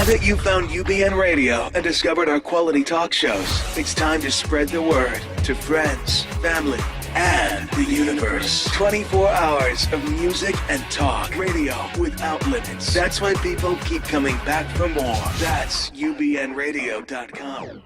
Now that you've found UBN Radio and discovered our quality talk shows, it's time to spread the word to friends, family, and the universe. 24 hours of music and talk radio without limits. That's why people keep coming back for more. That's ubnradio.com.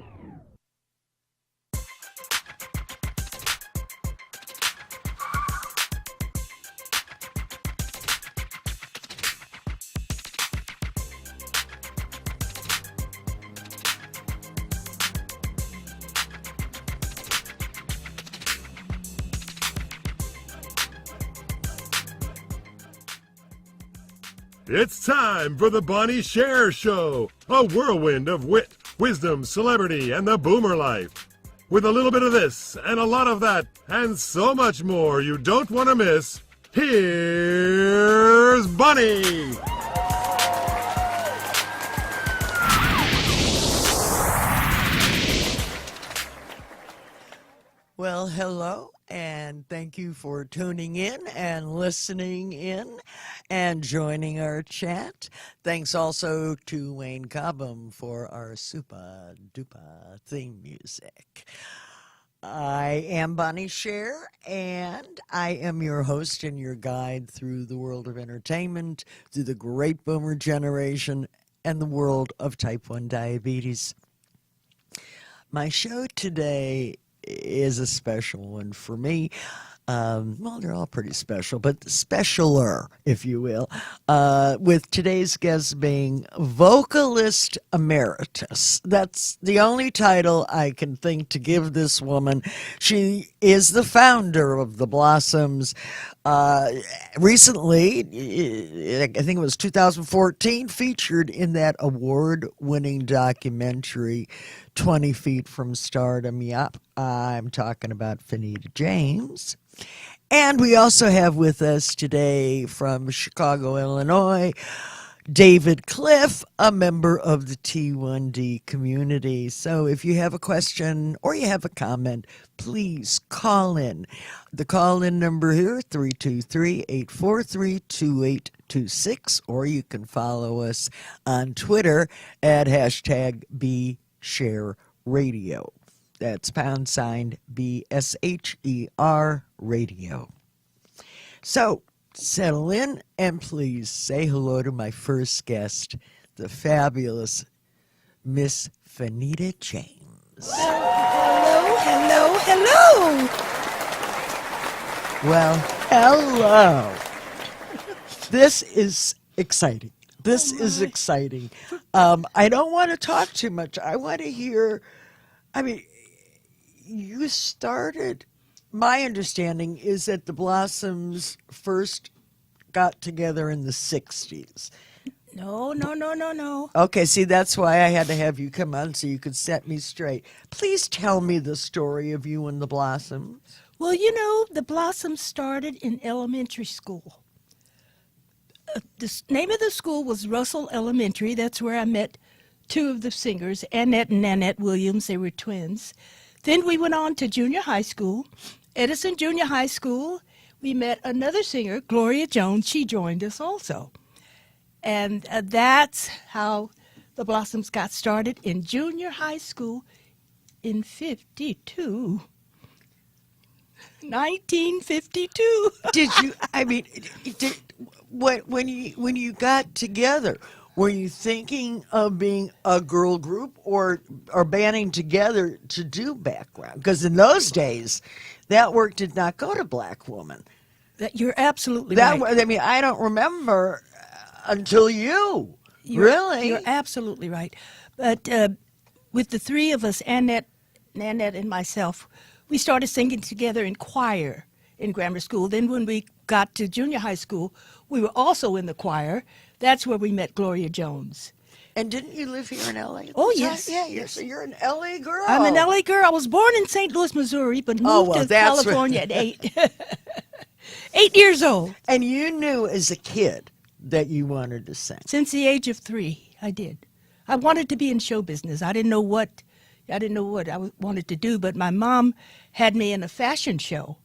It's time for the Bonnie Sher Show, a whirlwind of wit, wisdom, celebrity, and the boomer life. With a little bit of this and a lot of that and so much more you don't want to miss, here's Bonnie. Well, hello, and thank you for tuning in and listening in and joining our chat. Thanks also to Wayne Cobham for our super duper theme music. I am Bonnie Sher, and I am your host and your guide through the world of entertainment, through the great boomer generation, and the world of type 1 diabetes. My show today is a special one for me. Well, they're all pretty special, but specialer, if you will, with today's guest being Vocalist Emeritus. That's the only title I can think to give this woman. She is the founder of The Blossoms. Recently, I think it was 2014, featured in that award-winning documentary, 20 Feet from Stardom. Yep, I'm talking about Fanita James. And we also have with us today from Chicago, Illinois, David Kliff, a member of the T1D community. So if you have a question or you have a comment, please call in. The call-in number here, 323-843-2826, or you can follow us on Twitter at hashtag #BSherRadio. That's # BSHER radio. So, settle in and please say hello to my first guest, the fabulous Miss Fanita James. Hello. Well, hello. This is exciting. This is exciting. I don't want to talk too much. I want to hear, you started, my understanding is that the Blossoms first got together in the 60s. No. Okay, see, that's why I had to have you come on so you could set me straight. Please tell me the story of you and the Blossoms. Well, the Blossoms started in elementary school. The name of the school was Russell Elementary. That's where I met two of the singers, Annette and Nanette Williams. They were twins. Then we went on to junior high school, Edison Junior High School. We met another singer, Gloria Jones. She joined us also. And that's how the Blossoms got started in junior high school in 1952. Did you, when you got together, were you thinking of being a girl group or banding together to do background? Because in those days, that work did not go to black women. You're absolutely right. I don't remember until you. Really? You're absolutely right. But with the three of us, Annette, Nanette, and myself, we started singing together in choir in grammar school. Then when we got to junior high school, we were also in the choir. That's where we met Gloria Jones. And didn't you live here in L.A.? Oh, yes. Yeah, so you're an L.A. girl. I'm an L.A. girl. I was born in St. Louis, Missouri, but moved to California at 8 years old. And you knew as a kid that you wanted to sing? Since the age of 3, I did. I wanted to be in show business. I didn't know what I wanted to do, but my mom had me in a fashion show,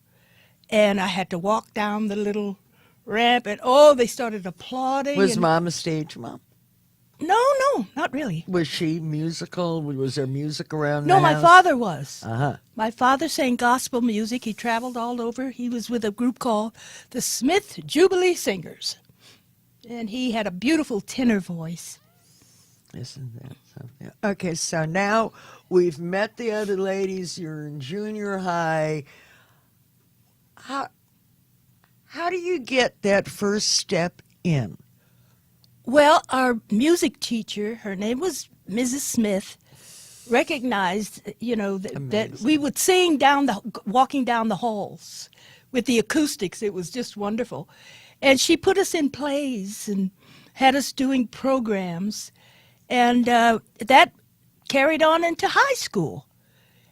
and I had to walk down the little ramp, and they started applauding. Was Mom a stage mom? No, not really. Was she musical? Was there music around No, the my house? father was. Uh-huh. My father sang gospel music. He traveled all over. He was with a group called the Smith Jubilee Singers. And he had a beautiful tenor voice. Isn't that something? Okay, so now we've met the other ladies. You're in junior high. How do you get that first step in? Well, our music teacher, her name was Mrs. Smith, recognized, that we would sing walking down the halls with the acoustics. It was just wonderful. And she put us in plays and had us doing programs. And that carried on into high school.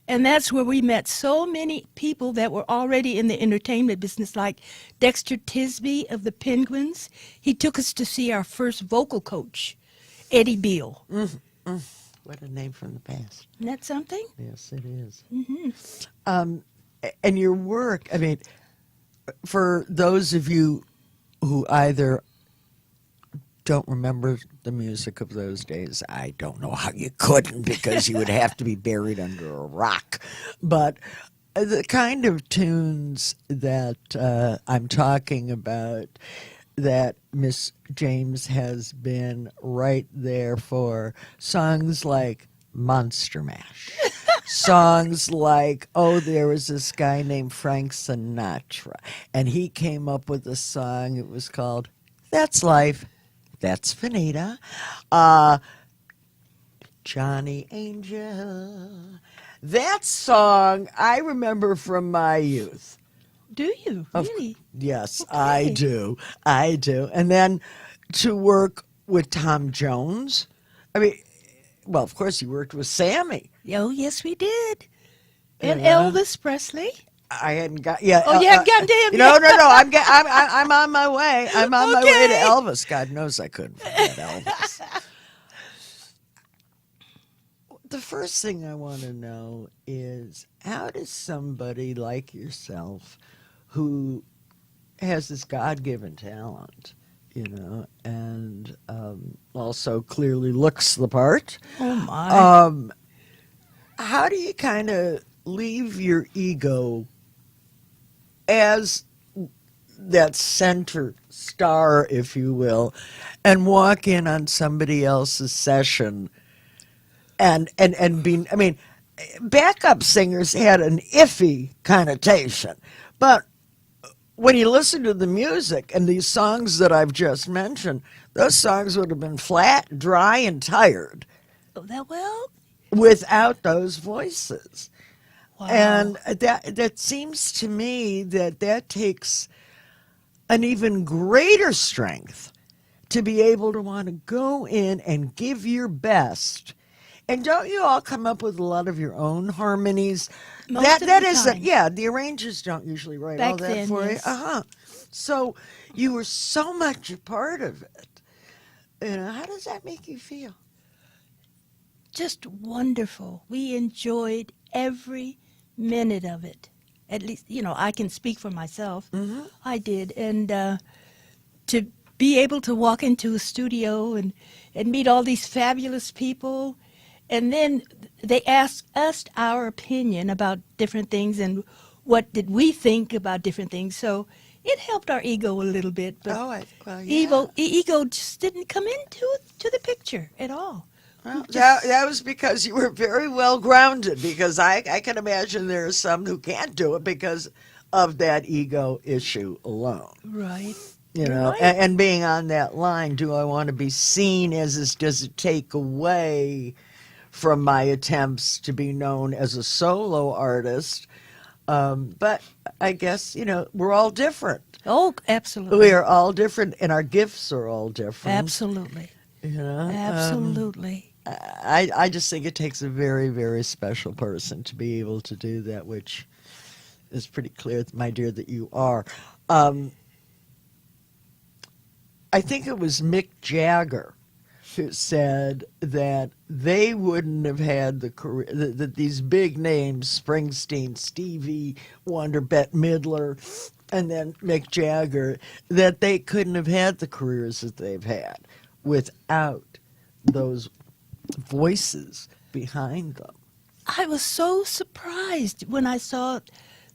And that's where we met so many people that were already in the entertainment business, like Dexter Tisby of the Penguins. He took us to see our first vocal coach, Eddie Beale. What a name from the past. Isn't that something? Yes, it is. Mm-hmm. And your work, I mean, for those of you who either don't remember the music of those days, I don't know how you couldn't, because you would have to be buried under a rock. But the kind of tunes that I'm talking about, that Miss James has been right there for, songs like Monster Mash, songs like, there was this guy named Frank Sinatra, and he came up with a song, it was called That's Life, That's Fanita. Johnny Angel. That song I remember from my youth. Do you? Really? Yes, Okay. I do. And then to work with Tom Jones. I mean, well, of course, you worked with Sammy. Oh, yes, we did. And Yeah. Elvis Presley. I hadn't got. Yeah. Oh, you hadn't gotten to him No, yet? no. I'm on my way. I'm on my way to Okay. Elvis. God knows I couldn't forget Elvis. The first thing I want to know is, how does somebody like yourself, who has this God-given talent, and also clearly looks the part, Oh, my. how do you kind of leave your ego as that center star, if you will, and walk in on somebody else's session and be, I mean, backup singers had an iffy connotation, but when you listen to the music and these songs that I've just mentioned, those songs would have been flat, dry, and tired Well, without those voices. wow. And that seems to me that takes an even greater strength to be able to want to go in and give your best. And don't you all come up with a lot of your own harmonies? Most of that the isn't, time. yeah, the arrangers don't usually write all Back that then, for yes. you. So you were so much a part of it. How does that make you feel? Just wonderful. We enjoyed every minute of it. At least, I can speak for myself. Mm-hmm. I did. And to be able to walk into a studio and meet all these fabulous people, and then they asked us our opinion about different things and what did we think about different things. So it helped our ego a little bit. But ego just didn't come into the picture at all. Well, that was because you were very well grounded, because I can imagine there are some who can't do it because of that ego issue alone. Right. Right. And being on that line, do I want to be seen as this? Does it take away from my attempts to be known as a solo artist? But I guess, we're all different. Oh, absolutely. We are all different, and our gifts are all different. Absolutely. Absolutely. I just think it takes a very, very special person to be able to do that, which is pretty clear, my dear, that you are. I think it was Mick Jagger who said that they wouldn't have had the career, that these big names, Springsteen, Stevie Wonder, Bette Midler, and then Mick Jagger, that they couldn't have had the careers that they've had without those voices behind them. I was so surprised when I saw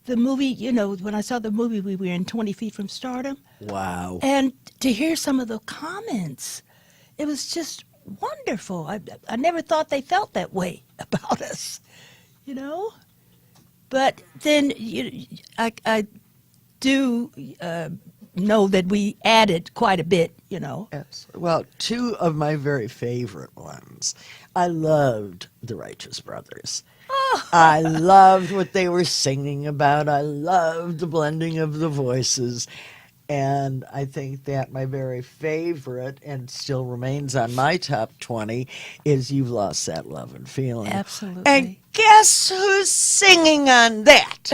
the movie, when I saw the movie, we were in 20 Feet from Stardom. Wow. And to hear some of the comments, it was just wonderful. I never thought they felt that way about us, But then I do know that we added quite a bit, Yes. Well, two of my very favorite ones. I loved the Righteous Brothers. I loved what they were singing about. I loved the blending of the voices. And I think that my very favorite, and still remains on my top 20, is You've Lost That Love and Feeling. Absolutely. And guess who's singing on that?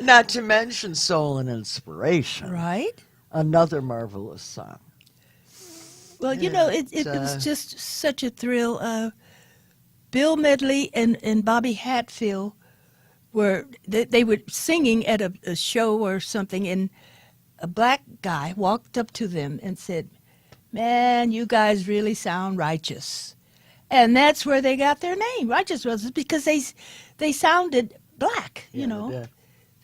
Not to mention Soul and Inspiration. Right? Another marvelous song. Well, it was just such a thrill. Bill Medley and Bobby Hatfield they were singing at a show or something, and a black guy walked up to them and said, "Man, you guys really sound righteous." And that's where they got their name, Righteous Brothers, because they sounded black, They did.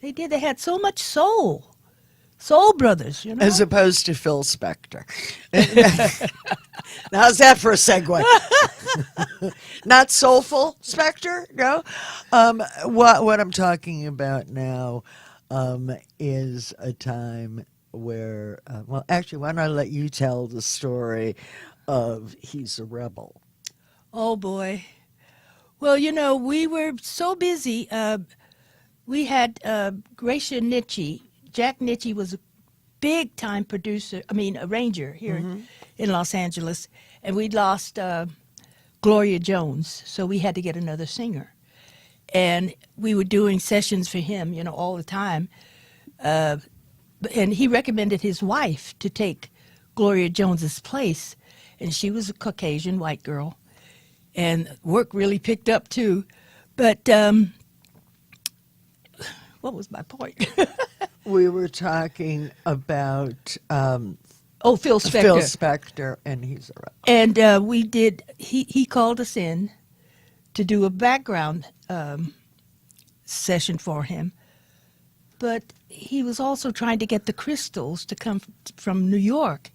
They did. They had so much soul. Soul Brothers, As opposed to Phil Spector. How's that for a segue? Not soulful Spector, no. What I'm talking about now is a time where, well, actually, why don't I let you tell the story of He's a Rebel? Oh, boy. Well, we were so busy. We had Gracia Nitchie. Jack Nitchie was a big-time arranger here in Los Angeles, and we'd lost Gloria Jones, so we had to get another singer. And we were doing sessions for him, all the time. And he recommended his wife to take Gloria Jones's place, and she was a Caucasian white girl, and work really picked up too. But what was my point? We were talking about Phil Spector. Phil Spector, and He's a Rebel. And we did, he called us in to do a background session for him. But he was also trying to get the Crystals to come from New York,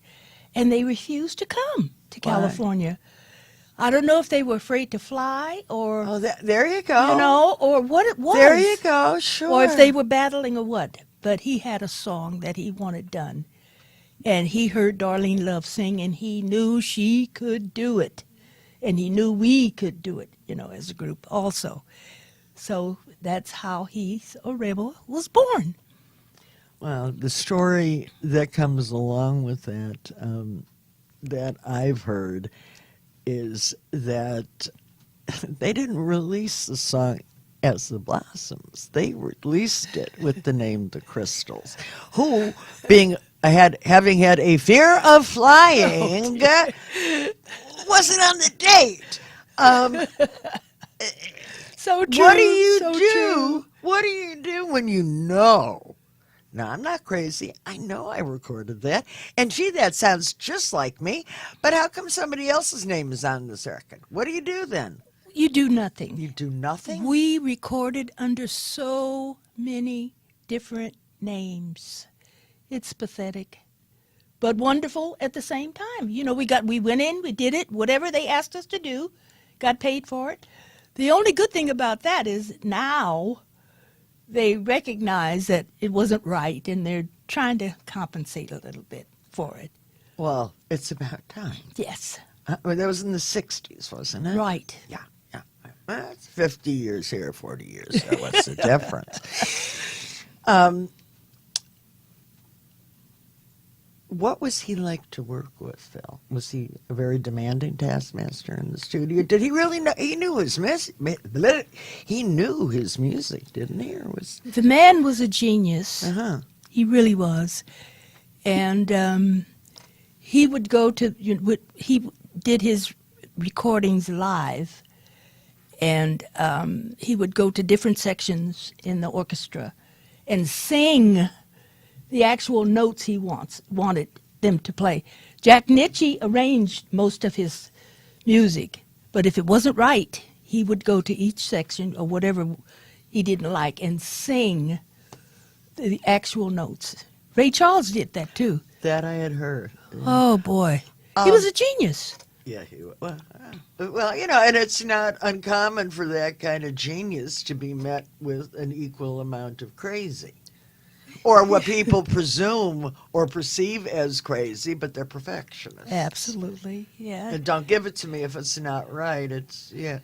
and they refused to come to Why? California. I don't know if they were afraid to fly or, Oh, there you go. or what it was. There you go, sure. Or if they were battling or what. But he had a song that he wanted done. And he heard Darlene Love sing, and he knew she could do it. And he knew we could do it, as a group also. So that's how He's a Rebel was born. Well, the story that comes along with that, that I've heard, is that they didn't release the song as the Blossoms. They released it with the name The Crystals, who, having had a fear of flying, wasn't on the date. So true. What do you so do? True. What do you do when you know? Now, I'm not crazy. I know I recorded that. And gee, that sounds just like me. But how come somebody else's name is on this record? What do you do then? You do nothing. You do nothing? We recorded under so many different names. It's pathetic, but wonderful at the same time. We went in, we did it, whatever they asked us to do, got paid for it. The only good thing about that is now they recognize that it wasn't right, and they're trying to compensate a little bit for it. Well, it's about time. Yes. That was in the 60s, wasn't it? Right. Yeah. Well, it's 50 years here, 40 years there. What's the difference? What was he like to work with, Phil? Was he a very demanding taskmaster in the studio? Did he really know? He knew his He knew his music, didn't he? Or was The man was a genius. uh-huh. He really was. And he would go to, he did his recordings live, and he would go to different sections in the orchestra and sing the actual notes he wanted them to play. Jack Nitzsche arranged most of his music, but if it wasn't right, he would go to each section or whatever he didn't like and sing the actual notes. Ray Charles did that too. That I had heard. Oh boy, he was a genius. Yeah, well, you know, and it's not uncommon for that kind of genius to be met with an equal amount of crazy. Or what people presume or perceive as crazy, but they're perfectionists. Absolutely, yeah. And don't give it to me if it's not right. Yeah,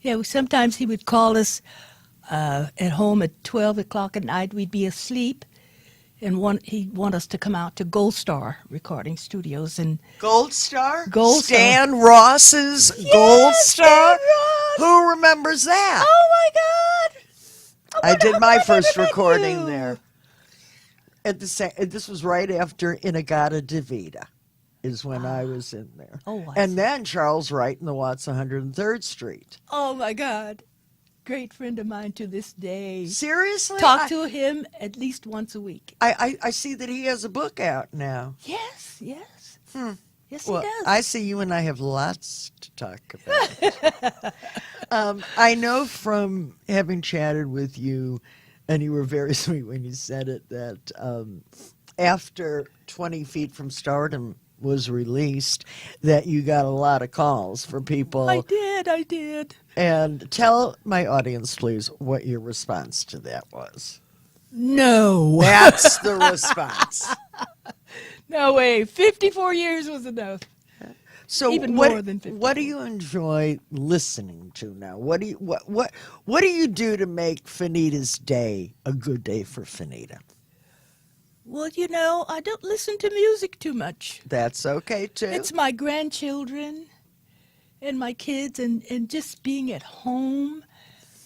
well, sometimes he would call us at home at 12 o'clock at night. We'd be asleep, and he'd want us to come out to Gold Star Recording Studios. And Gold Star? Gold Stan Star. Ross's Gold Star? Stan Ross. Who remembers that? Oh, my God. I did my first did I recording do? there. This was right after Inagata Divita is when I was in there. Oh, I and see. then Charles Wright in the Watts 103rd Street. Oh, my God. Great friend of mine to this day. Seriously? Talk to him at least once a week. I see that he has a book out now. Yes, yes. Yes, Well, he does. I see you and I have lots to talk about. I know from having chatted with you, and you were very sweet when you said it, that after 20 Feet from Stardom was released, that you got a lot of calls from people. I did. And tell my audience, please, what your response to that was. No. That's the response. No way. 54 years was enough. So Even what, more than 50. What do you enjoy listening to now? What do you do to make Fanita's day a good day for Fanita? Well, you know, I don't listen to music too much. That's okay too. It's my grandchildren and my kids and just being at home.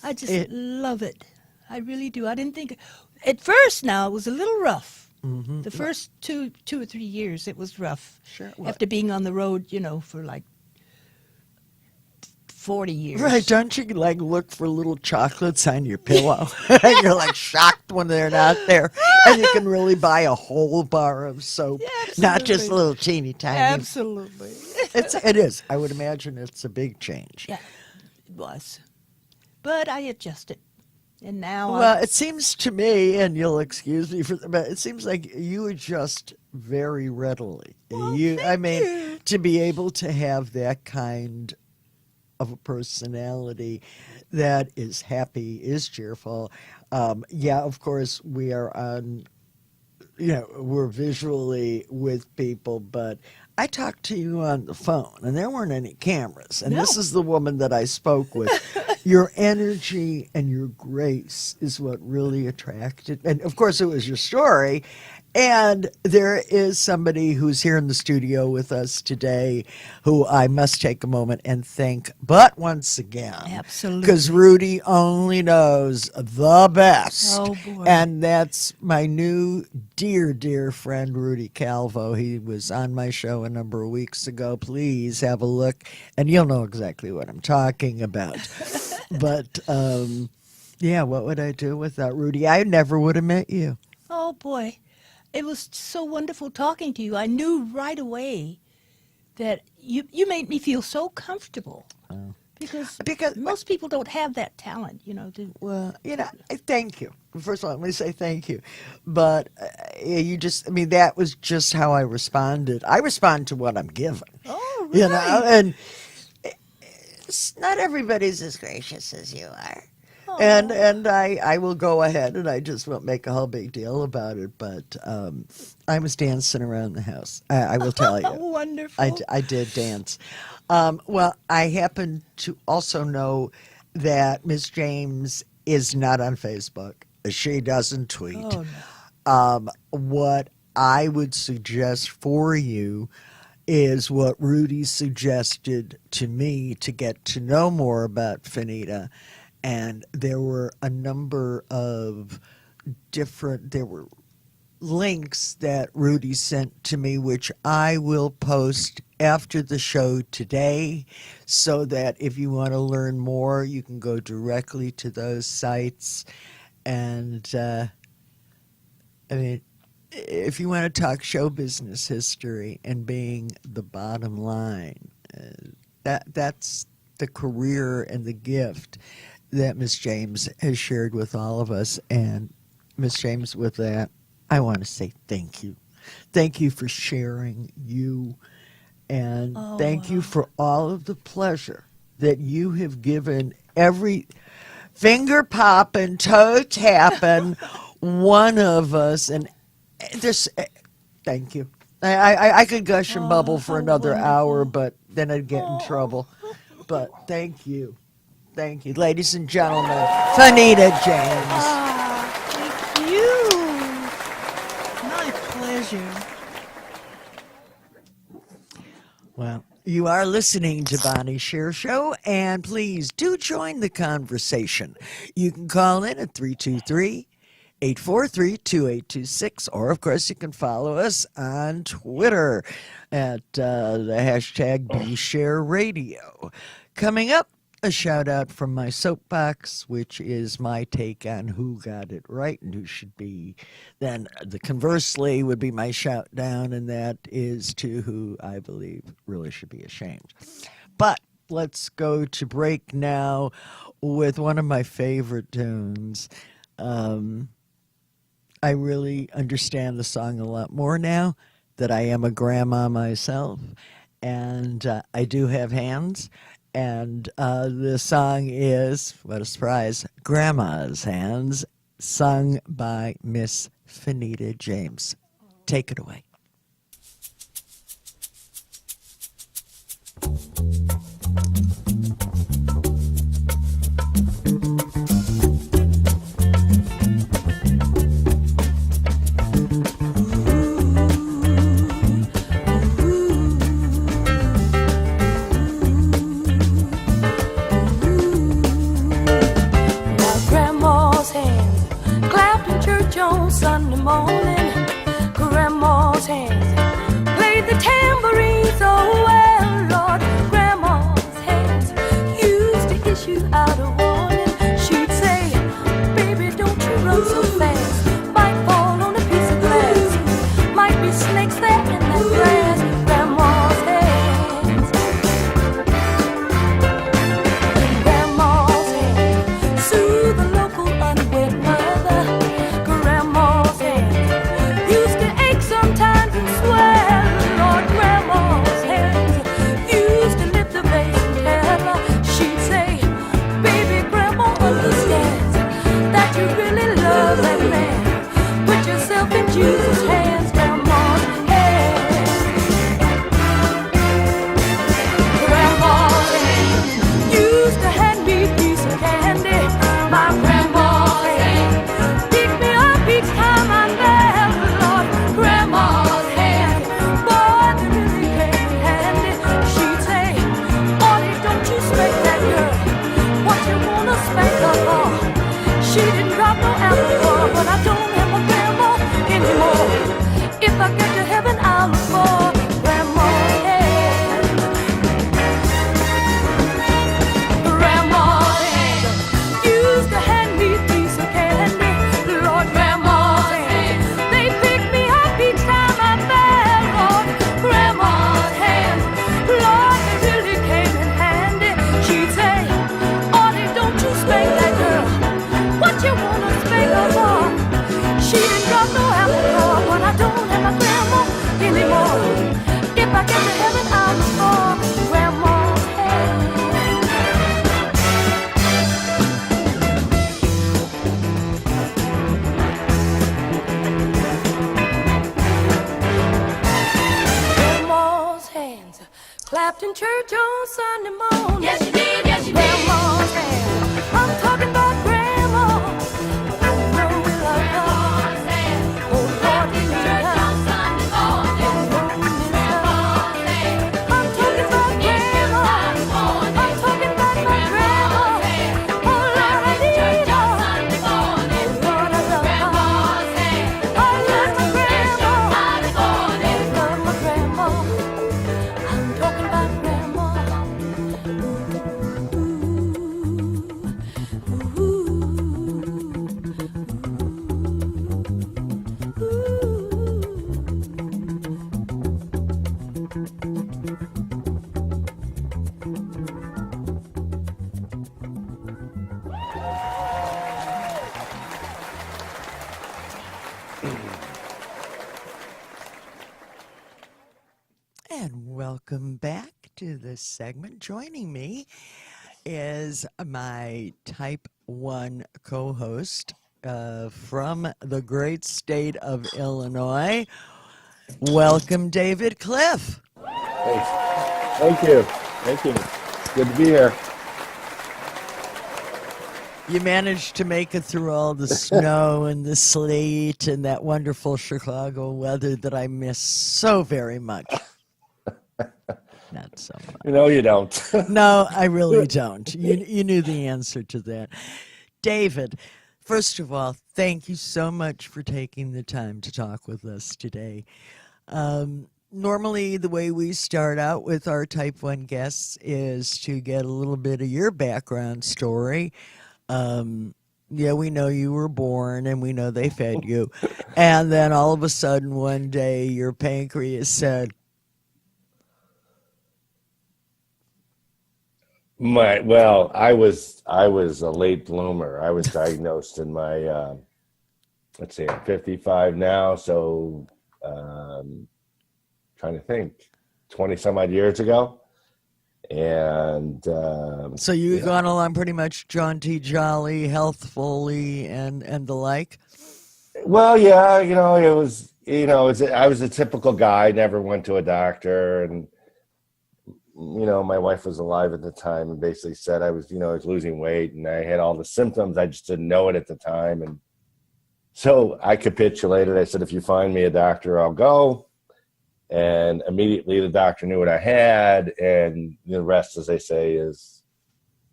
I just love it. I really do. I didn't think at first now it was a little rough. Mm-hmm. The first two or 3 years it was rough. Sure. Well, After being on the road, you know, for like 40 years. right? Don't you like look for little chocolates on your pillow? And you're like shocked when they're not there, and you can really buy a whole bar of soap, not just a Absolutely. little teeny tiny. Absolutely. It is. I would imagine it's a big change. Yeah, it was. But I adjusted. And now Well, it seems to me, and you'll excuse me for, but it seems like you adjust very readily. Well, thank you. To be able to have that kind of a personality that is happy, is cheerful. Yeah, of course, we are on, we're visually with people, but I talked to you on the phone, and there weren't any cameras. And this No. is the woman that I spoke with. Your energy and your grace is what really attracted. And of course, it was your story. And there is somebody who's here in the studio with us today who I must take a moment and thank, but once again. Absolutely. Because Rudy only knows the best. Oh, boy. And that's my new dear, dear friend, Rudy Calvo. He was on my show a number of weeks ago. Please have a look, and you'll know exactly what I'm talking about. But, yeah, what would I do without Rudy? I never would have met you. Oh, boy. It was so wonderful talking to you. I knew right away that you made me feel so comfortable. Because most people don't have that talent, Well, thank you. First of all, let me say thank you. But that was just how I responded. I respond to what I'm given. Oh, right. And not everybody's as gracious as you are. And I will go ahead and I just won't make a whole big deal about it. But I was dancing around the house. I will tell you. Wonderful. I did dance. Well, I happen to also know that Miss James is not on Facebook. She doesn't tweet. Oh, no. What I would suggest for you is what Rudy suggested to me to get to know more about Fanita. And there were a number of there were links that Rudy sent to me, which I will post after the show today, so that if you want to learn more, you can go directly to those sites. And, if you want to talk show business history and being the bottom line, that's the career and the gift that Miss James has shared with all of us. And Miss James, with that, I want to say thank you. Thank you for sharing you, and thank you for all of the pleasure that you have given every finger popping, toe tapping one of us. And just thank you. I could gush and bubble for another hour, but then I'd get in trouble. But thank you. Thank you. Ladies and gentlemen, Fanita James. Thank you. My pleasure. Well, you are listening to Bonnie Sher Show, and please do join the conversation. You can call in at 323-843-2826, or of course you can follow us on Twitter at the hashtag BeShareRadio. Coming up, a shout out from my soapbox, which is my take on who got it right and who should be. Then the conversely would be my shout down, and that is to who I believe really should be ashamed. But let's go to break now with one of my favorite tunes. I really understand the song a lot more now that I am a grandma myself, and I do have hands. And the song is, what a surprise, Grandma's Hands, sung by Miss Fanita James. Take it away. Sunday morning, Grandma's hands played the tambourine so well, Lord. Grandma's hands used to issue out a warning. She'd say, baby, don't you run so fast, might fall on a piece of glass, might be snakes there in that grass. Grandma's hands, Grandma's hands soothe the local unwed mother. Sometimes and swell, Lord. Grandma's hands used to lift the bass and tell her. She'd say, baby, Grandma understands that you really love that man. Put yourself in Jesus' hands, Grandma's hands. Grandma's hands used to hand me a piece of candy. My grandma's hands picked me up each time I left, Lord. Grandma's hands, boy, they really came in handy. She'd say, Ollie, don't you spank that girl. What you wanna spank her for? She didn't drop no alcohol, but I don't have my grandma anymore. If I get to heaven, I'll look for Grandma's hands. Grandma's hands used to hand me a piece of candy. Lord, Grandma's hands, they picked me up each time I fell. Lord, Grandma's hands, Lord, they really came in handy. She'd say, Ollie, don't you spank that girl. What you wanna spank her for? She didn't drop no alcohol, but I don't have my grandma anymore. If I get to heaven, I'll look for Grandma's hands. Grandma's hands clapped in church on Sunday morning. Yes, you did, yes, you did. Grandma's hands, I'm talking about Grandma. Oh, no, we love her. Oh, Lord, we love her. Oh, no, we miss her. I'm talking about Grandma. I'm talking about my Grandma. Oh, Lord, I need her. Oh, Lord, I love her. I love my Grandma. I love my Grandma. I'm talking about Grandma. And welcome back to this segment. Joining me is my Type 1 co-host from the great state of Illinois. Welcome, David Kliff. Hey, thank you. Thank you. Good to be here. You managed to make it through all the snow and the sleet and that wonderful Chicago weather that I miss so very much. Not so much. No, you don't. No, I really don't. You knew the answer to that. David, first of all, thank you so much for taking the time to talk with us today. Normally, the way we start out with our Type 1 guests is to get a little bit of your background story. Yeah, we know you were born and we know they fed you. And then all of a sudden, one day, your pancreas said, Well, I was a late bloomer. I was diagnosed in my let's see, I'm 55 now, so trying to think, 20 some odd years ago. And so you've gone along pretty much jaunty, jolly, healthfully, and the like? well, yeah, it was, I was a typical guy, never went to a doctor, and my wife was alive at the time and basically said I was losing weight and I had all the symptoms. I just didn't know it at the time. And so I capitulated. I said, if you find me a doctor, I'll go. And immediately the doctor knew what I had. And the rest, as they say, is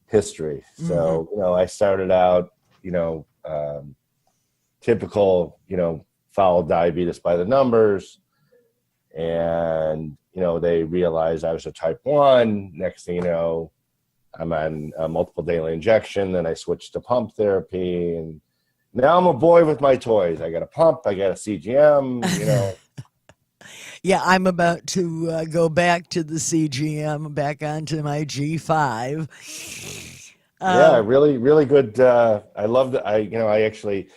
history. Mm-hmm. So, I started out, typical, followed diabetes by the numbers. And they realized I was a type 1. Next thing you know, I'm on multiple daily injection. Then I switched to pump therapy. And now I'm a boy with my toys. I got a pump. I got a CGM, Yeah, I'm about to go back to the CGM, back onto my G5. Yeah, really, really good. I loved it. I actually,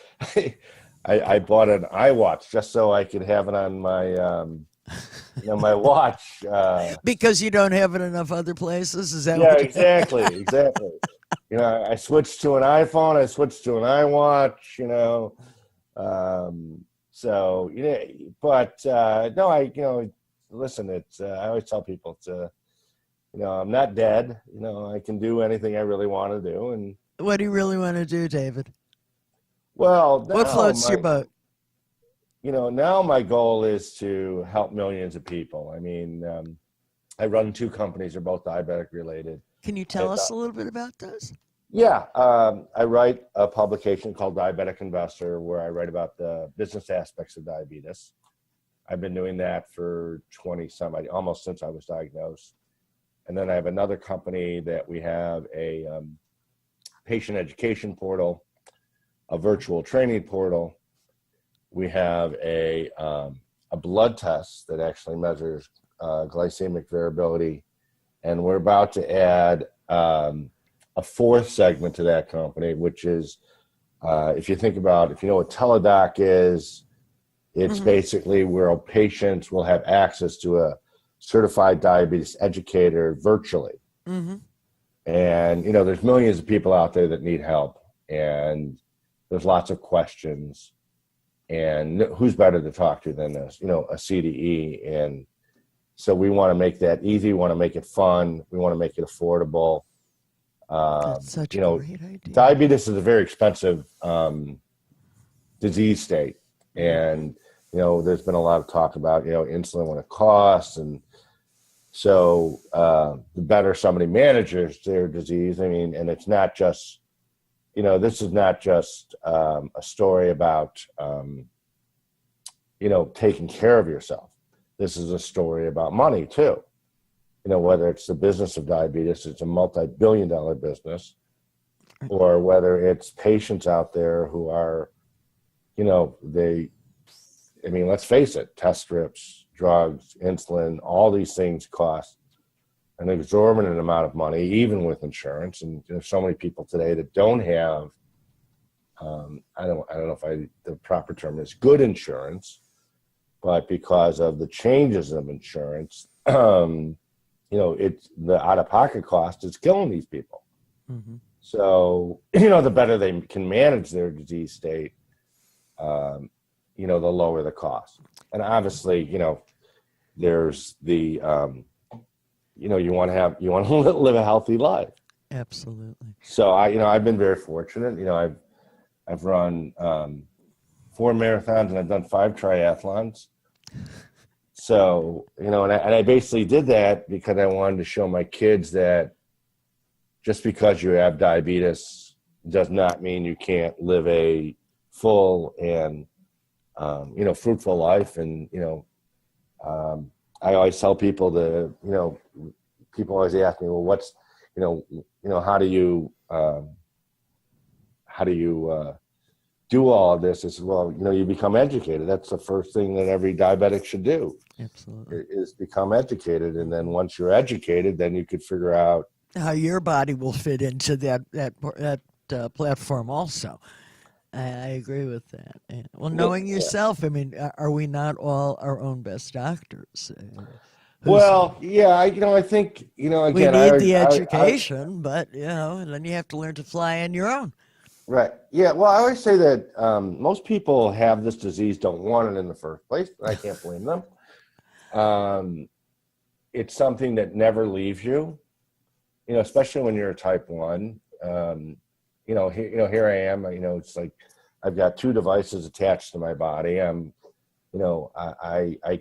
I bought an iWatch just so I could have it on my my watch. Because you don't have it enough other places? Is that yeah, what exactly. I switched to an iPhone. I switched to an iWatch, so, but no, listen, it's, I always tell people it's, I'm not dead. I can do anything I really want to do. And what do you really want to do, David? Well, what floats your boat? Now my goal is to help millions of people. I mean, I run 2 companies. They're both diabetic related. Can you tell us a little bit about those? Yeah. I write a publication called Diabetic Investor where I write about the business aspects of diabetes. I've been doing that for 20-some, almost since I was diagnosed. And then I have another company that we have a patient education portal, a virtual training portal. We have a blood test that actually measures glycemic variability. And we're about to add a 4th segment to that company, which is, if you know what Teledoc is, it's mm-hmm. basically where patients will have access to a certified diabetes educator virtually. Mm-hmm. And, there's millions of people out there that need help. And there's lots of questions. And who's better to talk to than this, a CDE? And so we want to make that easy. We want to make it fun. We want to make it affordable. That's such a great idea. Diabetes is a very expensive disease state. And, there's been a lot of talk about, insulin, what it costs. And so the better somebody manages their disease, and it's not just, this is not just a story about, taking care of yourself. This is a story about money too. Whether it's the business of diabetes, it's a multi-billion-dollar business, or whether it's patients out there who are, let's face it, test strips, drugs, insulin, all these things cost an exorbitant amount of money, even with insurance. And there's so many people today that don't have I don't know if the proper term is good insurance, but because of the changes of insurance, it's the out-of-pocket cost is killing these people. Mm-hmm. So, the better they can manage their disease state, the lower the cost. And obviously, there's the, you want to live a healthy life. Absolutely. So I've been very fortunate. I've run 4 marathons and I've done 5 triathlons. So, and I basically did that because I wanted to show my kids that just because you have diabetes does not mean you can't live a full and, fruitful life. And, I always tell people people always ask me, well, what's, how do you do all of this? I said, well, you become educated. That's the first thing that every diabetic should do. Absolutely. Is become educated. And then once you're educated, then you could figure out how your body will fit into that platform also. I agree with that. Yeah. Well, knowing yourself, I mean, are we not all our own best doctors? Well, yeah, I think, again, we need the education, but, then you have to learn to fly on your own. Right. Yeah. Well, I always say that most people have this disease, don't want it in the first place, but I can't blame them. It's something that never leaves you, especially when you're a type 1. Here I am, it's like I've got 2 devices attached to my body. I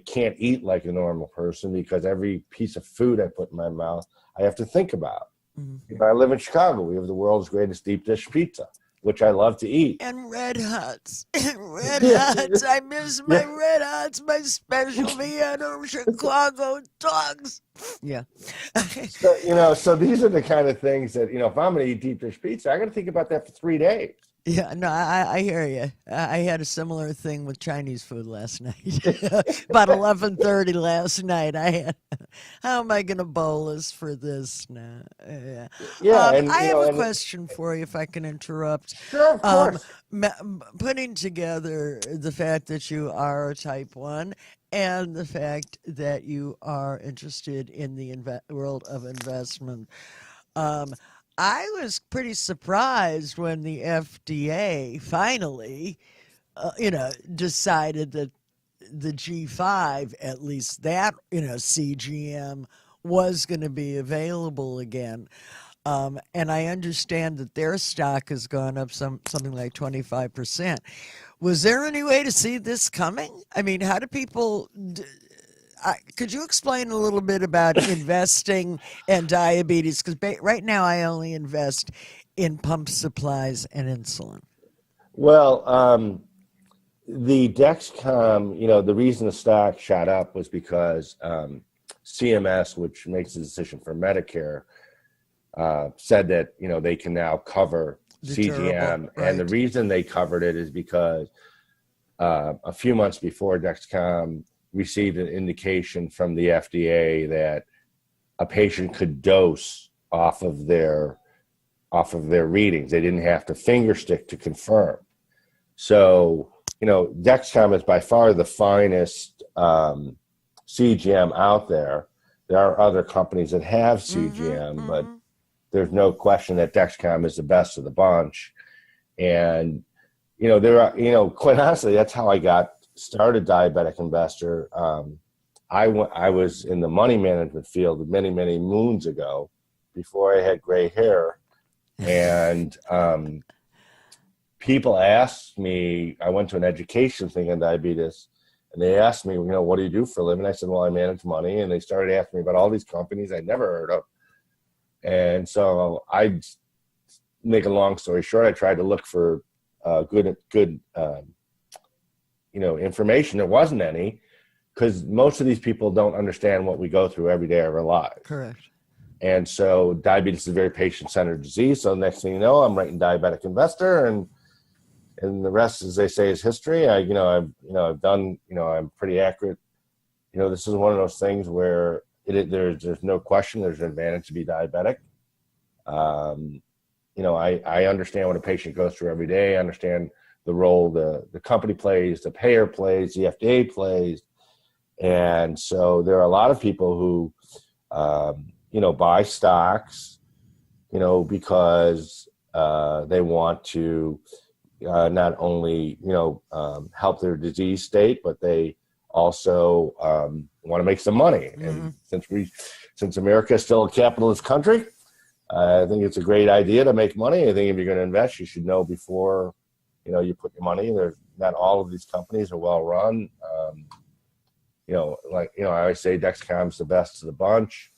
can't eat like a normal person because every piece of food I put in my mouth, I have to think about. Mm-hmm. I live in Chicago. We have the world's greatest deep dish pizza, which I love to eat. And Red Hots. Hots. I miss my Red Hots, my special Vienna Chicago dogs. Yeah. So these are the kind of things that, if I'm going to eat deep dish pizza, I got to think about that for 3 days. Yeah, no, I hear you. I had a similar thing with Chinese food last night. About 11:30 last night. How am I going to bolus for this now? Yeah. I have a question for you, if I can interrupt. Sure, of course. Putting together the fact that you are a type 1 and the fact that you are interested in the world of investment, I was pretty surprised when the FDA finally, decided that the G5, at least that, CGM, was going to be available again. And I understand that their stock has gone up something like 25%. Was there any way to see this coming? I mean, how do people... could you explain a little bit about investing and diabetes? Because right now I only invest in pump supplies and insulin. Well, the Dexcom, the reason the stock shot up was because CMS, which makes the decision for Medicare, said that, they can now cover CGM. Right. And the reason they covered it is because a few months before Dexcom received an indication from the FDA that a patient could dose off of their readings. They didn't have to finger stick to confirm. So, Dexcom is by far the finest CGM out there. There are other companies that have CGM, but there's no question that Dexcom is the best of the bunch. And, there are, quite honestly, that's how I got started Diabetic Investor. I was in the money management field many, many moons ago before I had gray hair. And people asked me, I went to an education thing on diabetes, and they asked me, what do you do for a living? I said, well, I manage money. And they started asking me about all these companies I'd never heard of. And so I, make a long story short, I tried to look for good information. There wasn't any, because most of these people don't understand what we go through every day of our lives. Correct. And so diabetes is a very patient-centered disease. So next thing you know, I'm writing Diabetic Investor, and the rest, as they say, is history. I've done, I'm pretty accurate. This is one of those things where there's no question there's an advantage to be diabetic. I understand what a patient goes through every day. I understand the role the company plays, the payer plays, the FDA plays. And so there are a lot of people who, buy stocks, because they want to not only, help their disease state, but they also want to make some money. And since America is still a capitalist country, I think it's a great idea to make money. I think if you're going to invest, you should know before, you put your money. There's not all of these companies are well run. I always say Dexcom's the best of the bunch,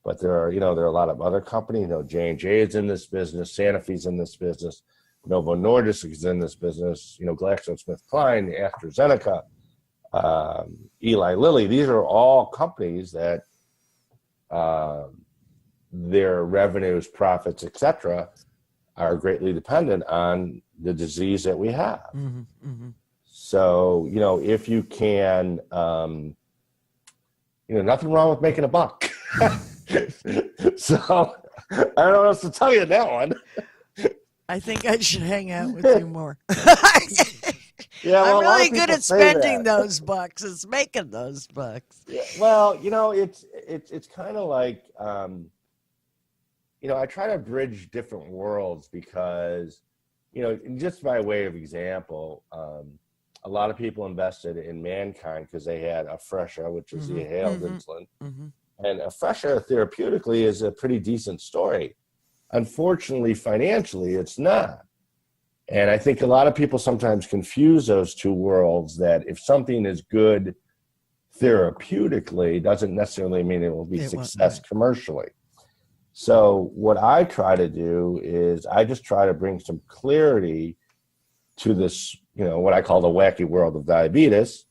but there are a lot of other companies. J&J is in this business, Sanofi's in this business, Novo Nordisk is in this business. GlaxoSmithKline, AstraZeneca, Eli Lilly. These are all companies that their revenues, profits, etc., are greatly dependent on the disease that we have. So, if you can, nothing wrong with making a buck. So, I don't know what else to tell you in that one. I think I should hang out with you more. Yeah, well, I'm really good at spending that. those bucks. It's making those bucks. Yeah, well, it's kind of like, I try to bridge different worlds because, just by way of example, a lot of people invested in Mankind because they had Afresha, which is the inhaled insulin. And Afresha therapeutically is a pretty decent story. Unfortunately, financially, it's not. And I think a lot of people sometimes confuse those two worlds, that if something is good therapeutically doesn't necessarily mean it will be success commercially. So what I try to do is I just try to bring some clarity to this, what I call the wacky world of diabetes.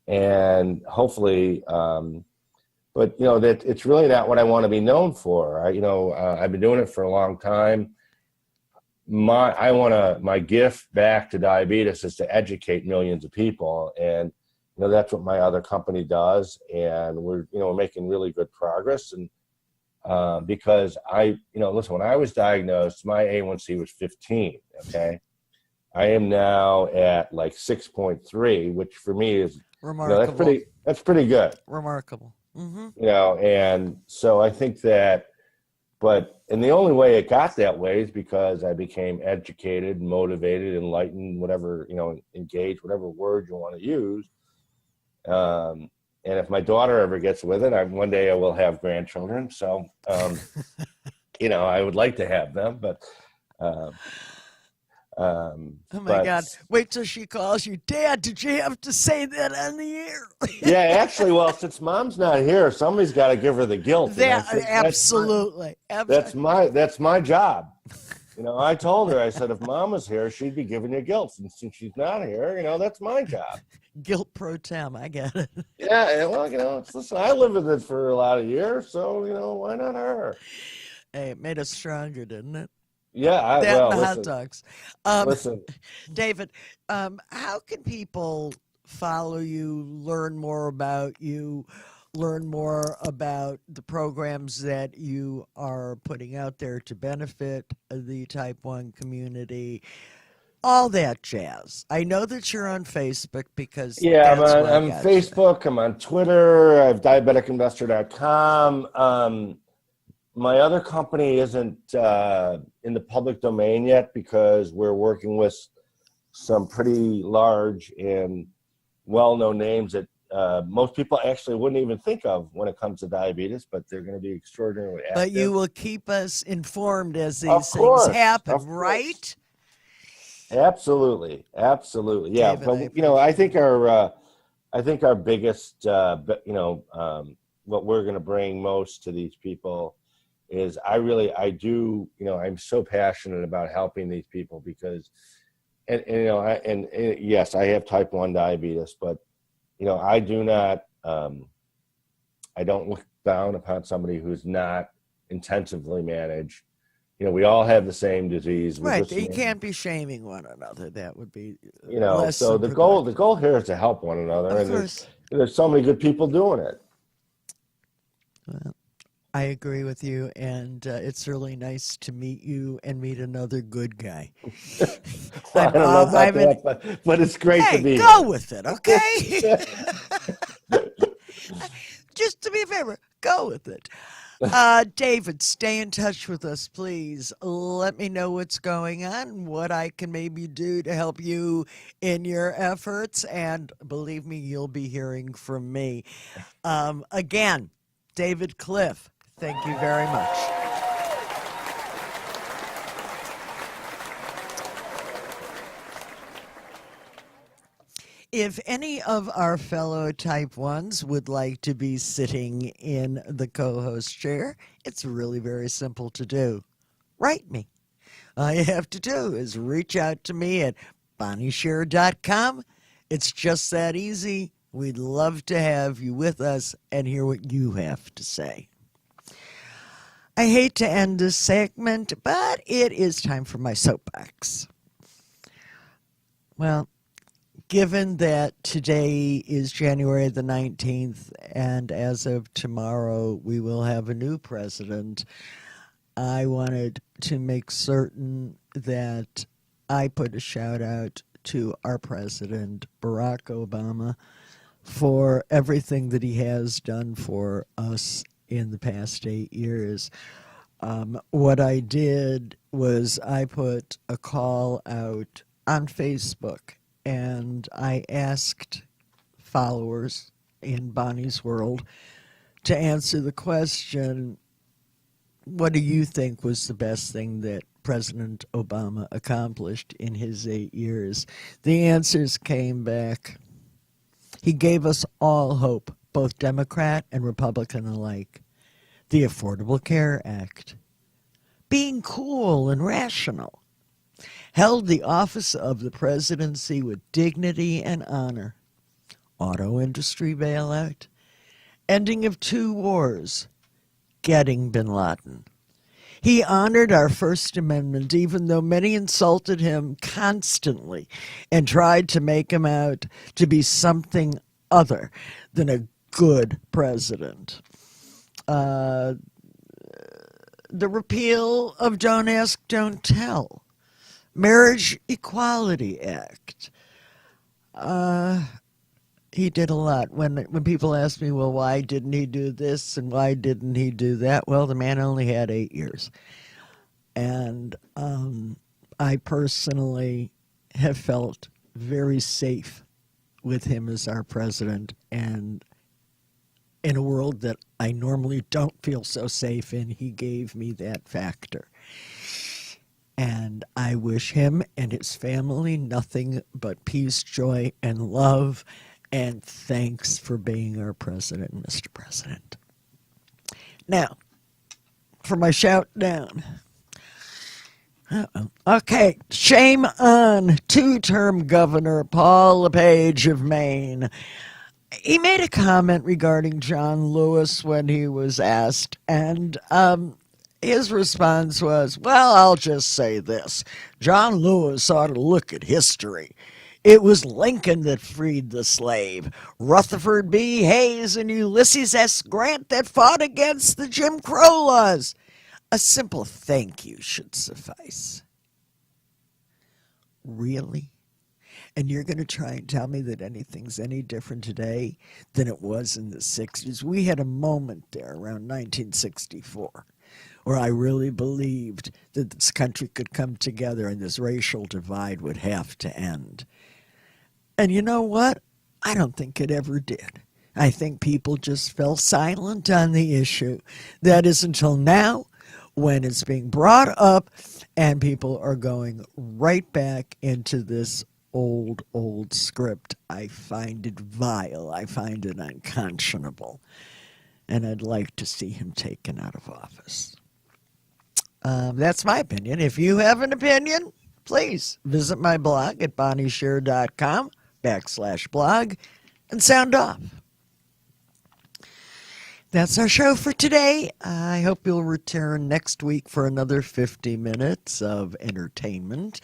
And hopefully, that it's really not what I want to be known for. I've been doing it for a long time. My gift back to diabetes is to educate millions of people. And, that's what my other company does. And we're making really good progress. And because listen, when I was diagnosed, my A1C was 15. Okay. I am now at like 6.3, which for me is remarkable. That's pretty good. Remarkable. And so I think that, and the only way it got that way is because I became educated, motivated, enlightened, whatever, engaged, whatever word you want to use. And if my daughter ever gets with it, one day I will have grandchildren. So, I would like to have them, but, oh my God. Wait till she calls you, Dad, did you have to say that on the air? Yeah, actually, well, since Mom's not here, somebody's got to give her the guilt. Absolutely. That's my job. I told her, I said, if Mom was here, she'd be giving you guilt. And since she's not here, that's my job. Guilt pro tem, I get it. Yeah, well, listen, I lived with it for a lot of years, so, why not her? Hey, it made us stronger, didn't it? Yeah, hot dogs. Listen, David, how can people follow you, learn more about you, learn more about the programs that you are putting out there to benefit the type 1 community, all that jazz? I know that you're on Facebook because I'm on Facebook, I'm on Twitter, I have diabeticinvestor.com. My other company isn't in the public domain yet because we're working with some pretty large and well-known names that most people actually wouldn't even think of when it comes to diabetes, but they're going to be extraordinarily active. But you will keep us informed as these things happen, right? Absolutely. Yeah, David, but I think our biggest, what we're going to bring most to these people is I'm so passionate about helping these people because, and yes, I have type 1 diabetes, but, I do not, I don't look down upon somebody who's not intensively managed. We all have the same disease. Right. You can't be shaming one another. That would be, so the goal here is to help one another. Of and course. there's so many good people doing it. Well, I agree with you, and it's really nice to meet you and meet another good guy. Well, I don't know about I'm that, but it's great to hey, be go here. with it, okay? Just to be a favor, go with it. David, stay in touch with us, please. Let me know what's going on, what I can maybe do to help you in your efforts, and believe me, you'll be hearing from me. Again, David Kliff, thank you very much. If any of our fellow Type 1s would like to be sitting in the co host chair, it's really very simple to do. Write me. All you have to do is reach out to me at bonniesher.com. It's just that easy. We'd love to have you with us and hear what you have to say. I hate to end this segment, but it is time for my soapbox. Well, given that today is January the 19th, and as of tomorrow we will have a new president, I wanted to make certain that I put a shout out to our president, Barack Obama, for everything that he has done for us in the past 8 years. What I did was I put a call out on Facebook, and I asked followers in Bonnie's World to answer the question, what do you think was the best thing that President Obama accomplished in his 8 years? The answers came back. He gave us all hope, both Democrat and Republican alike. The Affordable Care Act. Being cool and rational. Held the office of the presidency with dignity and honor. Auto industry bailout. Ending of 2 wars. Getting bin Laden. He honored our First Amendment, even though many insulted him constantly and tried to make him out to be something other than a good president. The repeal of Don't Ask, Don't Tell. Marriage Equality Act. He did a lot. When people ask me, well, why didn't he do this and why didn't he do that? Well, the man only had 8 years. And I personally have felt very safe with him as our president, and in a world that I normally don't feel so safe in, he gave me that factor. And I wish him and his family nothing but peace, joy, and love. And thanks for being our president, Mr. President. Now, for my shout down. Okay, shame on 2-term Governor Paul LePage of Maine. He made a comment regarding John Lewis when he was asked, and his response was, well, I'll just say this. John Lewis ought to look at history. It was Lincoln that freed the slave, Rutherford B. Hayes and Ulysses S. Grant that fought against the Jim Crow laws. A simple thank you should suffice. Really? And you're going to try and tell me that anything's any different today than it was in the 60s? We had a moment there around 1964 where I really believed that this country could come together and this racial divide would have to end. And you know what? I don't think it ever did. I think people just fell silent on the issue. That is until now, when it's being brought up and people are going right back into this old script. I find it vile. I find it unconscionable. And I'd like to see him taken out of office. That's my opinion. If you have an opinion, please visit my blog at bonniesher.com/blog and sound off. That's our show for today. I hope you'll return next week for another 50 minutes of entertainment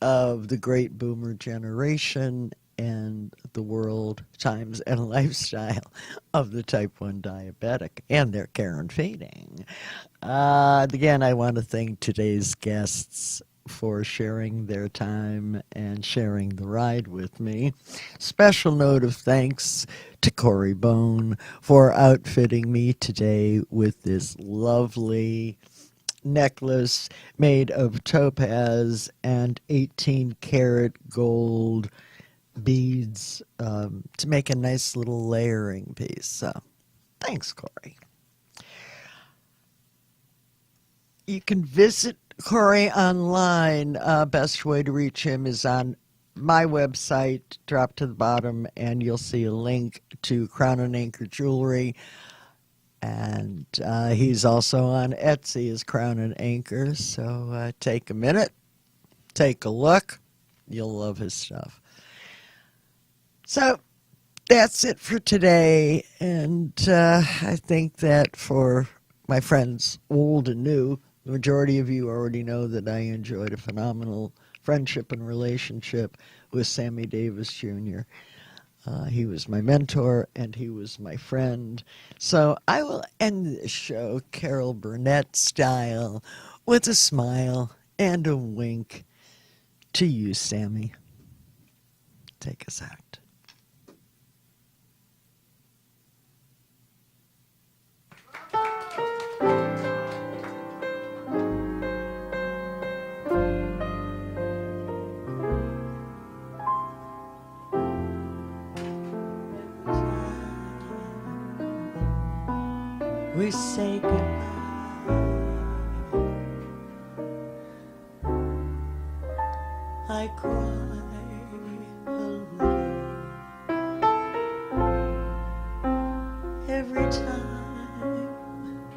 of the great boomer generation and the world, times, and lifestyle of the type 1 diabetic and their care and feeding. Again, I want to thank today's guests for sharing their time and sharing the ride with me. Special note of thanks to Corey Bone for outfitting me today with this lovely necklace made of topaz and 18-karat gold beads to make a nice little layering piece. So, thanks, Corey. You can visit Corey online. Best way to reach him is on my website. Drop to the bottom and you'll see a link to Crown and Anchor Jewelry. And he's also on Etsy as Crown and Anchor. So take a minute, take a look. You'll love his stuff. So that's it for today. And I think that for my friends old and new, the majority of you already know that I enjoyed a phenomenal friendship and relationship with Sammy Davis Jr. He was my mentor and he was my friend. So I will end this show Carol Burnett style with a smile and a wink to you, Sammy. Take us out. We say goodbye. I cry alone every time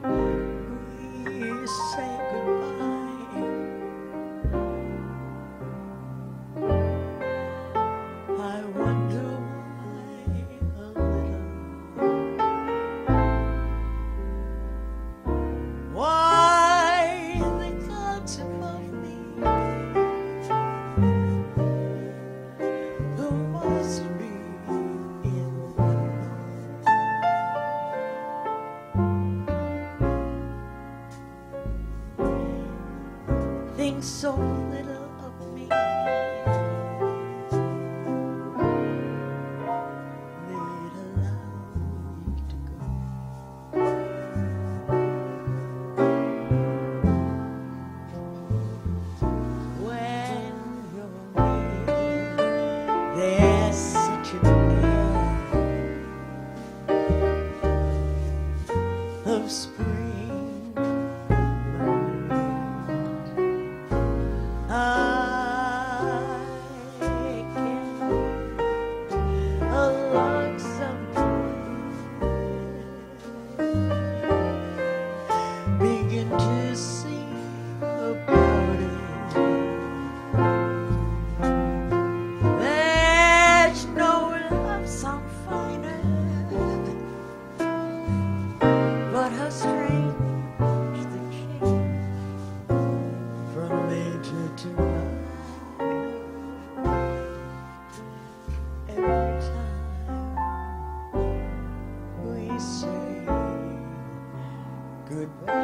we say goodbye. I wonder why a little. Why the clouds above me? There must be in the think so little of me. They'd allow me to go. When you're near, there's such an air of spring. I can a lonesome begin to sing about it. There's no love song finer, but how strange the change from later to night. Every time we say goodbye.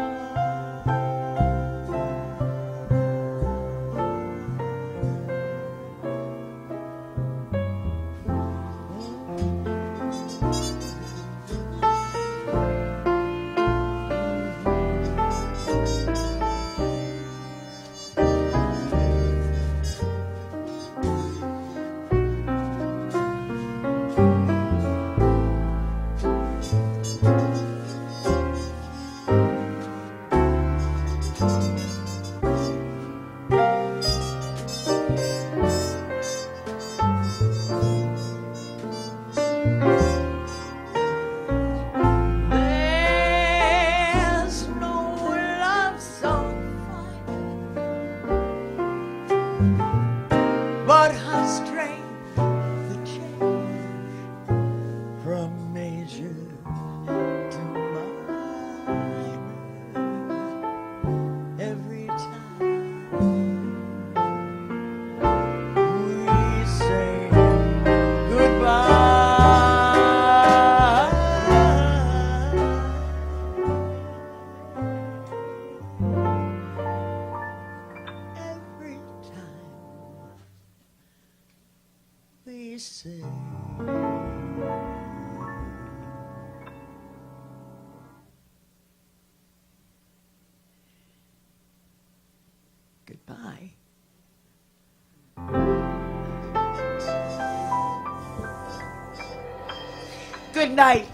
say. Goodbye. Good night.